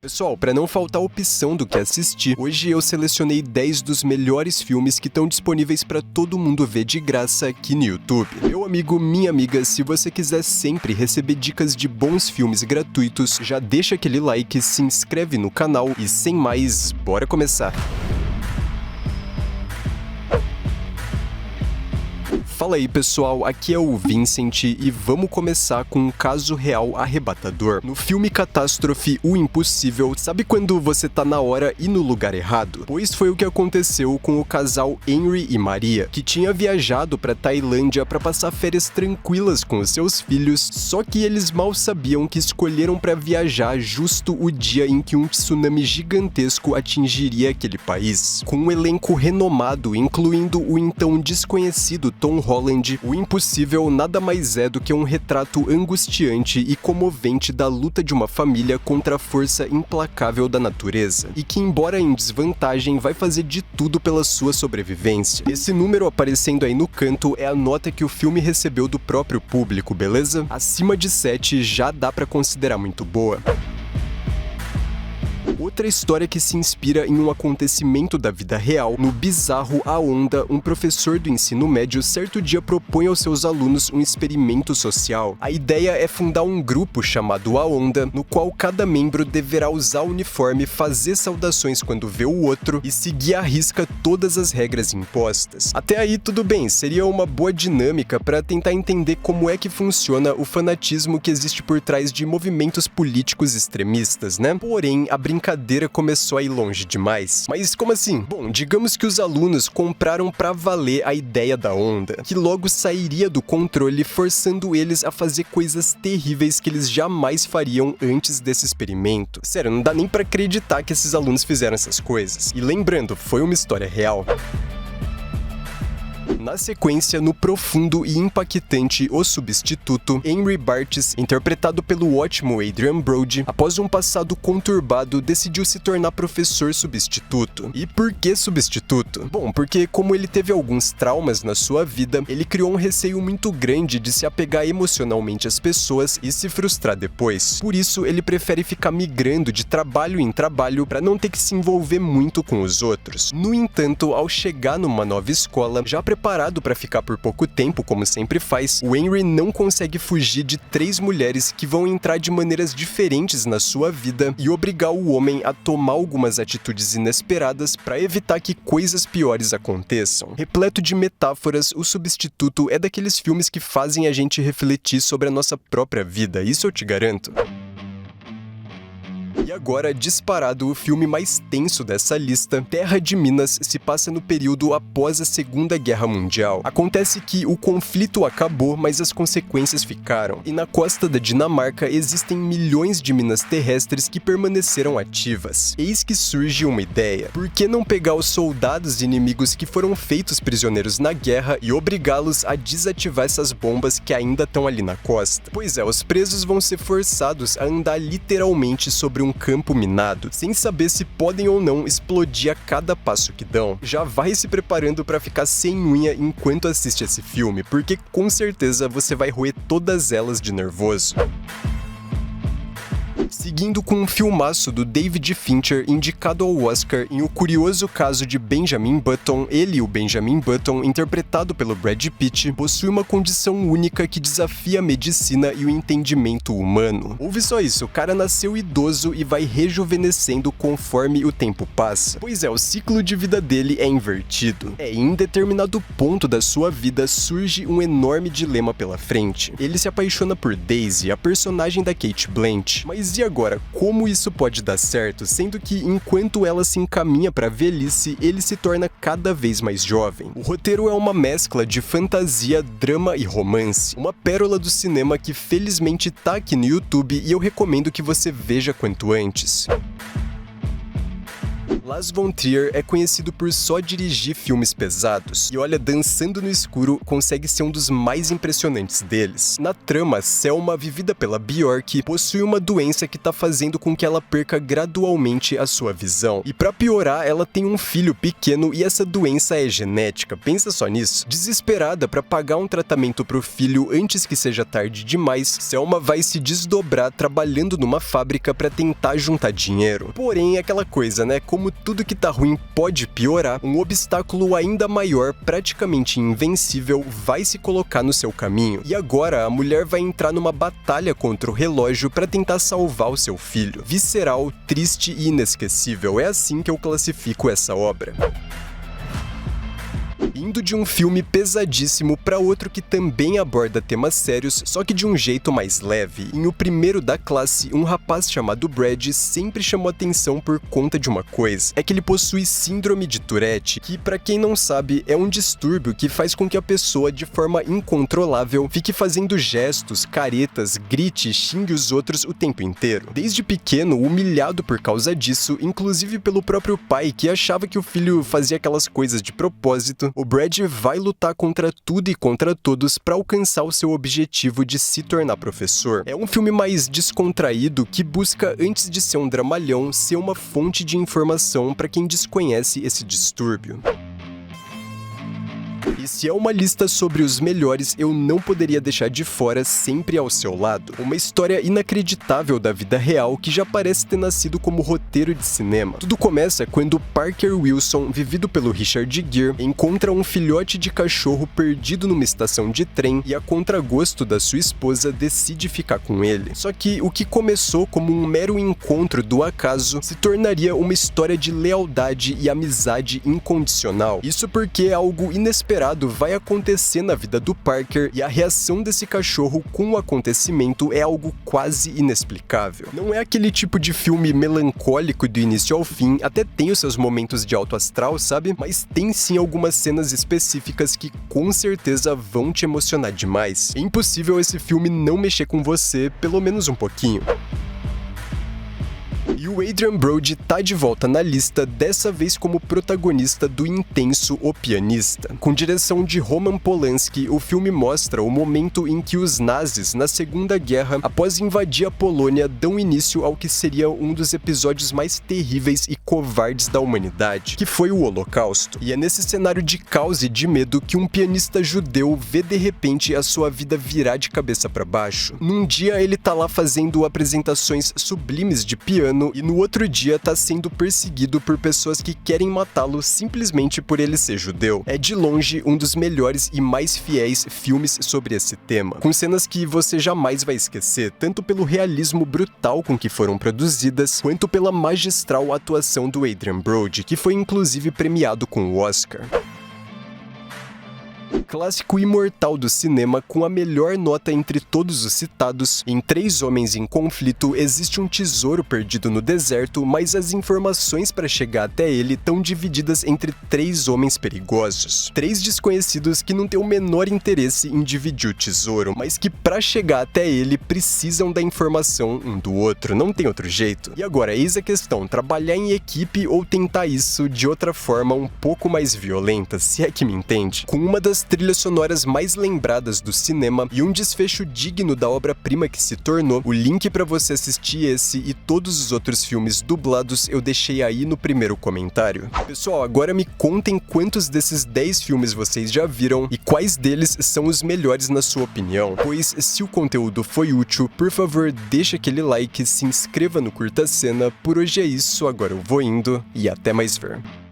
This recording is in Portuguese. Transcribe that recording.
Pessoal, para não faltar opção do que assistir, hoje eu selecionei 10 dos melhores filmes que estão disponíveis para todo mundo ver de graça aqui no YouTube. Meu amigo, minha amiga, se você quiser sempre receber dicas de bons filmes gratuitos, já deixa aquele like, se inscreve no canal e sem mais, bora começar! Fala aí pessoal, aqui é o Vincent e vamos começar com um caso real arrebatador. No filme Catástrofe, O Impossível, sabe quando você tá na hora e no lugar errado? Pois foi o que aconteceu com o casal Henry e Maria, que tinha viajado pra Tailândia pra passar férias tranquilas com os seus filhos, só que eles mal sabiam que escolheram pra viajar justo o dia em que um tsunami gigantesco atingiria aquele país. Com um elenco renomado, incluindo o então desconhecido Tom Holland, O Impossível nada mais é do que um retrato angustiante e comovente da luta de uma família contra a força implacável da natureza, e que, embora em desvantagem, vai fazer de tudo pela sua sobrevivência. Esse número aparecendo aí no canto é a nota que o filme recebeu do próprio público, beleza? Acima de 7 já dá pra considerar muito boa. Outra história que se inspira em um acontecimento da vida real, no bizarro A Onda, um professor do ensino médio certo dia propõe aos seus alunos um experimento social. A ideia é fundar um grupo chamado A Onda, no qual cada membro deverá usar o uniforme, fazer saudações quando vê o outro e seguir à risca todas as regras impostas. Até aí tudo bem, seria uma boa dinâmica para tentar entender como é que funciona o fanatismo que existe por trás de movimentos políticos extremistas, né? Porém, a brincadeira começou a ir longe demais. Mas como assim? Bom, digamos que os alunos compraram pra valer a ideia da onda, que logo sairia do controle, forçando eles a fazer coisas terríveis que eles jamais fariam antes desse experimento. Sério, não dá nem pra acreditar que esses alunos fizeram essas coisas. E lembrando, foi uma história real. Na sequência, no profundo e impactante O Substituto, Henry Bartz, interpretado pelo ótimo Adrien Brody, após um passado conturbado, decidiu se tornar professor substituto. E por que substituto? Bom, porque como ele teve alguns traumas na sua vida, ele criou um receio muito grande de se apegar emocionalmente às pessoas e se frustrar depois. Por isso, ele prefere ficar migrando de trabalho em trabalho para não ter que se envolver muito com os outros. No entanto, ao chegar numa nova escola, já preparado para ficar por pouco tempo, como sempre faz, o Henry não consegue fugir de 3 mulheres que vão entrar de maneiras diferentes na sua vida e obrigar o homem a tomar algumas atitudes inesperadas para evitar que coisas piores aconteçam. Repleto de metáforas, O Substituto é daqueles filmes que fazem a gente refletir sobre a nossa própria vida, isso eu te garanto. E agora, disparado, o filme mais tenso dessa lista, Terra de Minas, se passa no período após a Segunda Guerra Mundial. Acontece que o conflito acabou, mas as consequências ficaram. E na costa da Dinamarca existem milhões de minas terrestres que permaneceram ativas. Eis que surge uma ideia. Por que não pegar os soldados inimigos que foram feitos prisioneiros na guerra e obrigá-los a desativar essas bombas que ainda estão ali na costa? Pois é, os presos vão ser forçados a andar literalmente sobre um campo minado, sem saber se podem ou não explodir a cada passo que dão. Já vai se preparando pra ficar sem unha enquanto assiste esse filme, porque com certeza você vai roer todas elas de nervoso. Seguindo com um filmaço do David Fincher, indicado ao Oscar em O Curioso Caso de Benjamin Button, ele, o Benjamin Button, interpretado pelo Brad Pitt, possui uma condição única que desafia a medicina e o entendimento humano. Ouve só isso, o cara nasceu idoso e vai rejuvenescendo conforme o tempo passa. Pois é, o ciclo de vida dele é invertido. Em determinado ponto da sua vida surge um enorme dilema pela frente. Ele se apaixona por Daisy, a personagem da Cate Blanchett, mas e agora, como isso pode dar certo, sendo que enquanto ela se encaminha para a velhice, ele se torna cada vez mais jovem? O roteiro é uma mescla de fantasia, drama e romance, uma pérola do cinema que felizmente tá aqui no YouTube e eu recomendo que você veja quanto antes. Lars von Trier é conhecido por só dirigir filmes pesados, e olha, Dançando no Escuro consegue ser um dos mais impressionantes deles. Na trama, Selma, vivida pela Bjork, possui uma doença que tá fazendo com que ela perca gradualmente a sua visão. E pra piorar, ela tem um filho pequeno e essa doença é genética, pensa só nisso. Desesperada pra pagar um tratamento pro filho antes que seja tarde demais, Selma vai se desdobrar trabalhando numa fábrica pra tentar juntar dinheiro. Porém, é aquela coisa, né? Como tudo que tá ruim pode piorar, um obstáculo ainda maior, praticamente invencível, vai se colocar no seu caminho. E agora a mulher vai entrar numa batalha contra o relógio pra tentar salvar o seu filho. Visceral, triste e inesquecível, é assim que eu classifico essa obra. Indo de um filme pesadíssimo para outro que também aborda temas sérios, só que de um jeito mais leve. Em O Primeiro da Classe, um rapaz chamado Brad sempre chamou atenção por conta de uma coisa. É que ele possui síndrome de Tourette, que, para quem não sabe, é um distúrbio que faz com que a pessoa, de forma incontrolável, fique fazendo gestos, caretas, grite e xingue os outros o tempo inteiro. Desde pequeno, humilhado por causa disso, inclusive pelo próprio pai, que achava que o filho fazia aquelas coisas de propósito, o Brad vai lutar contra tudo e contra todos para alcançar o seu objetivo de se tornar professor. É um filme mais descontraído que busca, antes de ser um dramalhão, ser uma fonte de informação para quem desconhece esse distúrbio. E se é uma lista sobre os melhores, eu não poderia deixar de fora Sempre ao Seu Lado. Uma história inacreditável da vida real que já parece ter nascido como roteiro de cinema. Tudo começa quando Parker Wilson, vivido pelo Richard Gere, encontra um filhote de cachorro perdido numa estação de trem e, a contragosto da sua esposa, decide ficar com ele. Só que o que começou como um mero encontro do acaso se tornaria uma história de lealdade e amizade incondicional. Isso porque algo inesperado vai acontecer na vida do Parker e a reação desse cachorro com o acontecimento é algo quase inexplicável. Não é aquele tipo de filme melancólico do início ao fim, até tem os seus momentos de alto astral, sabe? Mas tem sim algumas cenas específicas que com certeza vão te emocionar demais. É impossível esse filme não mexer com você, pelo menos um pouquinho. E o Adrien Brody tá de volta na lista, dessa vez como protagonista do intenso O Pianista. Com direção de Roman Polanski, o filme mostra o momento em que os nazis, na Segunda Guerra, após invadir a Polônia, dão início ao que seria um dos episódios mais terríveis e covardes da humanidade, que foi o Holocausto. E é nesse cenário de caos e de medo que um pianista judeu vê de repente a sua vida virar de cabeça para baixo. Num dia ele tá lá fazendo apresentações sublimes de piano, e no outro dia tá sendo perseguido por pessoas que querem matá-lo simplesmente por ele ser judeu. É de longe um dos melhores e mais fiéis filmes sobre esse tema, com cenas que você jamais vai esquecer, tanto pelo realismo brutal com que foram produzidas, quanto pela magistral atuação do Adrien Brody, que foi inclusive premiado com o Oscar. Clássico imortal do cinema com a melhor nota entre todos os citados, em Três Homens em Conflito existe um tesouro perdido no deserto, mas as informações para chegar até ele estão divididas entre três homens perigosos. Três desconhecidos que não têm o menor interesse em dividir o tesouro, mas que para chegar até ele precisam da informação um do outro, não tem outro jeito. E agora, eis a questão, trabalhar em equipe ou tentar isso de outra forma um pouco mais violenta, se é que me entende? Com uma das trilhas sonoras mais lembradas do cinema e um desfecho digno da obra-prima que se tornou, o link para você assistir esse e todos os outros filmes dublados eu deixei aí no primeiro comentário. Pessoal, agora me contem quantos desses 10 filmes vocês já viram e quais deles são os melhores na sua opinião, pois se o conteúdo foi útil, por favor deixa aquele like, se inscreva no Curta Cena. Por hoje é isso, agora eu vou indo e até mais ver.